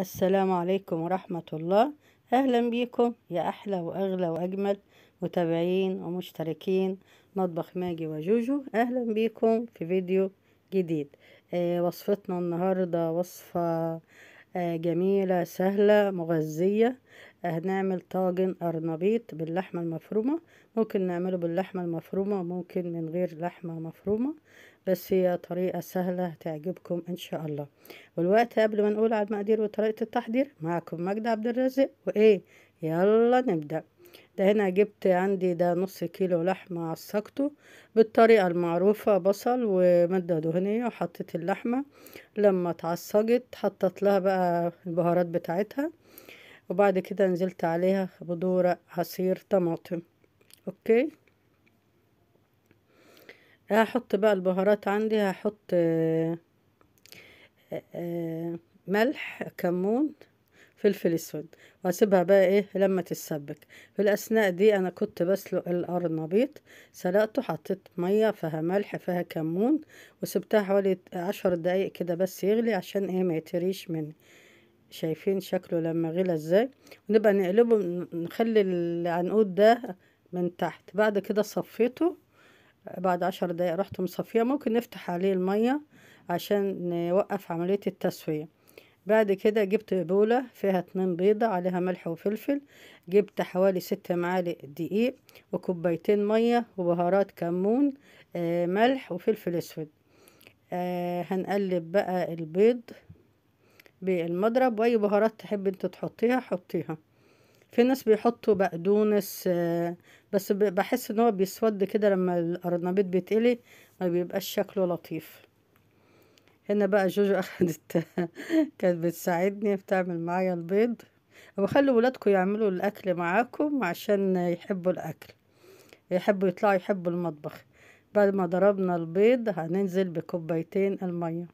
السلام عليكم ورحمة الله. أهلا بيكم يا أحلى وأغلى وأجمل متابعين ومشتركين مطبخ ماجي وجوجو. أهلا بيكم في فيديو جديد. وصفتنا النهاردة وصفة جميلة سهلة مغذية. هنعمل طاجن أرنبيط باللحمة المفرومة. ممكن نعمله باللحمة المفرومة، ممكن من غير لحمة مفرومة، بس هي طريقة سهلة هتعجبكم إن شاء الله. والوقت قبل ما نقول على المقادير وطريقة التحضير، معكم ماجدة عبد الرازق. يلا نبدأ. ده هنا جبت عندي ده نص كيلو لحمة، عصقته بالطريقة المعروفة، بصل ومادة دهنية، وحطيت اللحمة. لما اتعصجت حطت لها بقى البهارات بتاعتها، وبعد كده نزلت عليها بذور عصير طماطم. اوكي، هحط بقى البهارات عندي. هحط ملح، كمون، فلفل اسود، واسيبها بقى ايه لما تتسبك. في الاثناء دي انا كنت بسلق القرنبيط، سلقته، حطيت ميه فيها ملح فيها كمون، وسبتها حوالي 10 دقايق كده بس يغلي، عشان ايه ما يتريش مني. شايفين شكله لما غلى ازاي؟ ونبقى نقلبه، نخلي العنقود ده من تحت. بعد كده صفيته، بعد 10 دقايق رحت مصفيه. ممكن نفتح عليه الميه عشان نوقف عملية التسوية. بعد كده جبت بولة فيها 2 بيضة عليها ملح وفلفل. جبت حوالي 6 معالق دقيق، وكوبايتين مية، وبهارات كمون، ملح وفلفل اسود. هنقلب بقى البيض بالمضرب، واي بهارات تحب انت تحطيها حطيها. في ناس بيحطوا بقدونس، بس بحس ان هو بيسود كده لما القرنبيط بيتقلي، ما بيبقاش شكله لطيف. هنا بقى جوجو اخدت كانت بتساعدني بتعمل معايا البيض. وخلوا ولادكم يعملوا الاكل معاكم عشان يحبوا الاكل، يحبوا يطلعوا يحبوا المطبخ. بعد ما ضربنا البيض هننزل بكوبايتين المية.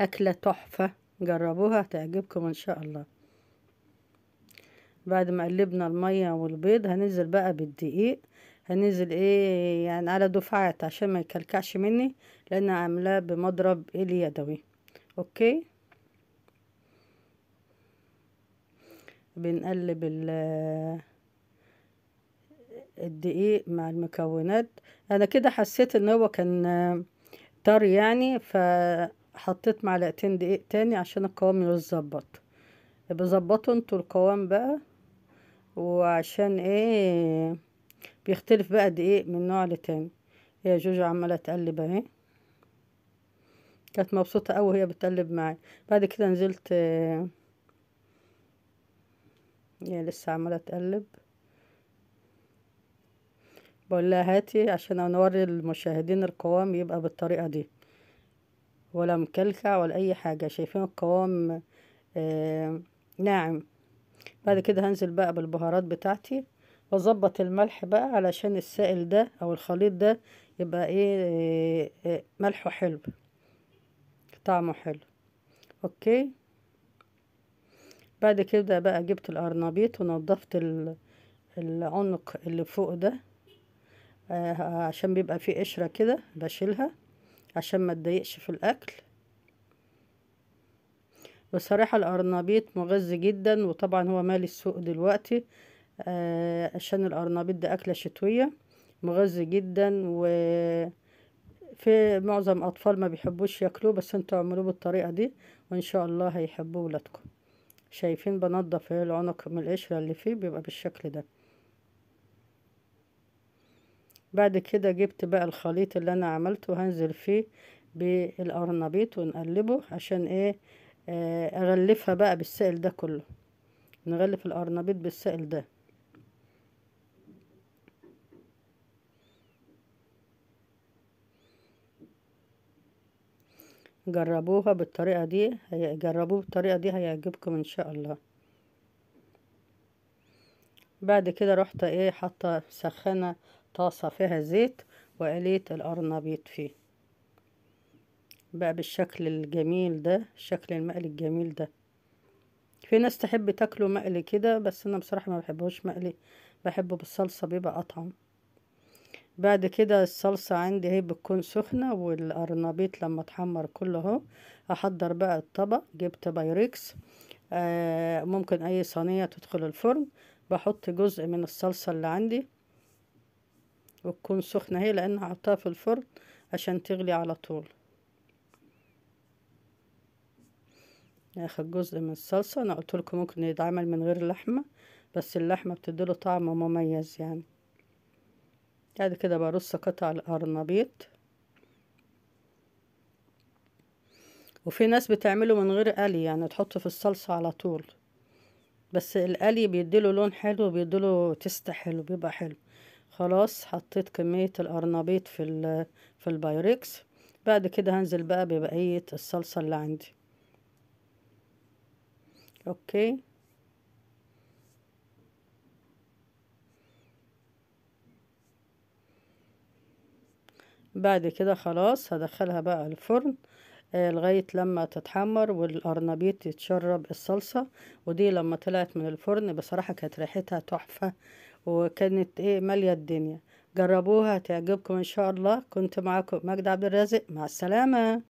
اكلة تحفة، جربوها هتعجبكم ان شاء الله. بعد ما قلبنا المية والبيض هننزل بقى بالدقيق. هننزل ايه يعني على دفعات عشان ما يكلكعش مني، لان عاملاه بمضرب اليدوي. اوكي، بنقلب الدقيق مع المكونات. انا كده حسيت ان هو كان طري يعني، فحطيت معلقتين دقيق تاني عشان القوام يتظبط. بظبطوا انتوا القوام بقى، وعشان ايه بيختلف بقى دقيق من نوع لتاني. هي جوجو عمالة تقلب اهي، كانت مبسوطة اوي هي بتقلب معايا. بعد كده نزلت، هي لسه عمالة تقلب. بقول لها هاتي عشان انوري المشاهدين القوام يبقى بالطريقة دي، ولا مكلكع ولا اي حاجة. شايفين القوام ناعم. بعد كده هنزل بقى بالبهارات بتاعتي، واظبط الملح بقى علشان السائل ده او الخليط ده يبقى ايه ملحه حلو، طعمه حلو. اوكي، بعد كده بقى جبت القرنبيط ونضفت العنق اللي فوق ده، عشان بيبقى فيه قشرة كده بشيلها عشان ما تضايقش في الاكل. بصراحة القرنبيط مغذي جدا، وطبعا هو مالي السوق دلوقتي، عشان القرنبيط ده أكلة شتوية، مغذي جدا. وفي معظم أطفال ما بيحبوش ياكلوه، بس انتوا اعملوه بالطريقة دي وإن شاء الله هيحبوه ولادكم. شايفين بنضف العنق من القشرة اللي فيه، بيبقى بالشكل ده. بعد كده جبت بقى الخليط اللي أنا عملته، هنزل فيه بالقرنبيط ونقلبه عشان ايه اغلفها بقى بالسائل ده كله. نغلف القرنبيط بالسائل ده. جربوها بالطريقة دي، جربوه بالطريقة دي هيعجبكم ان شاء الله. بعد كده رحت ايه حاطه سخنه طاسه فيها زيت، وقليت القرنبيط فيه بقى بالشكل الجميل ده، الشكل المقلي الجميل ده. في ناس تحب تاكله مقلي كده، بس انا بصراحه ما بحبهوش مقلي، بحبه بالصلصه بيبقى اطعم. بعد كده الصلصة عندي اهي بتكون سخنة، والقرنبيط لما اتحمر كله اهو. احضر بقى الطبق، جبت بايركس، ممكن اي صينية تدخل الفرن. بحط جزء من الصلصة اللي عندي، وتكون سخنة اهي لان هحطها في الفرن عشان تغلي على طول. اخد جزء من الصلصة. انا قلت لكم ممكن يتعمل من غير لحمة، بس اللحمة بتديله طعم مميز يعني. بعد كده برص قطع القرنبيط. وفي ناس بتعمله من غير قلي، يعني تحطه في الصلصة على طول، بس القلي بيديله لون حلو، بيديله تست حلو، بيبقى حلو. خلاص حطيت كمية القرنبيط في البايركس. بعد كده هنزل بقى ببقية الصلصة اللي عندي. اوكي. بعد كده خلاص هدخلها بقى الفرن لغاية لما تتحمر والقرنبيط يتشرب الصلصة. ودي لما طلعت من الفرن بصراحة كانت ريحتها تحفة، وكانت مالية الدنيا. جربوها تعجبكم ان شاء الله. كنت معاكم ماجدة عبد الرازق، مع السلامة.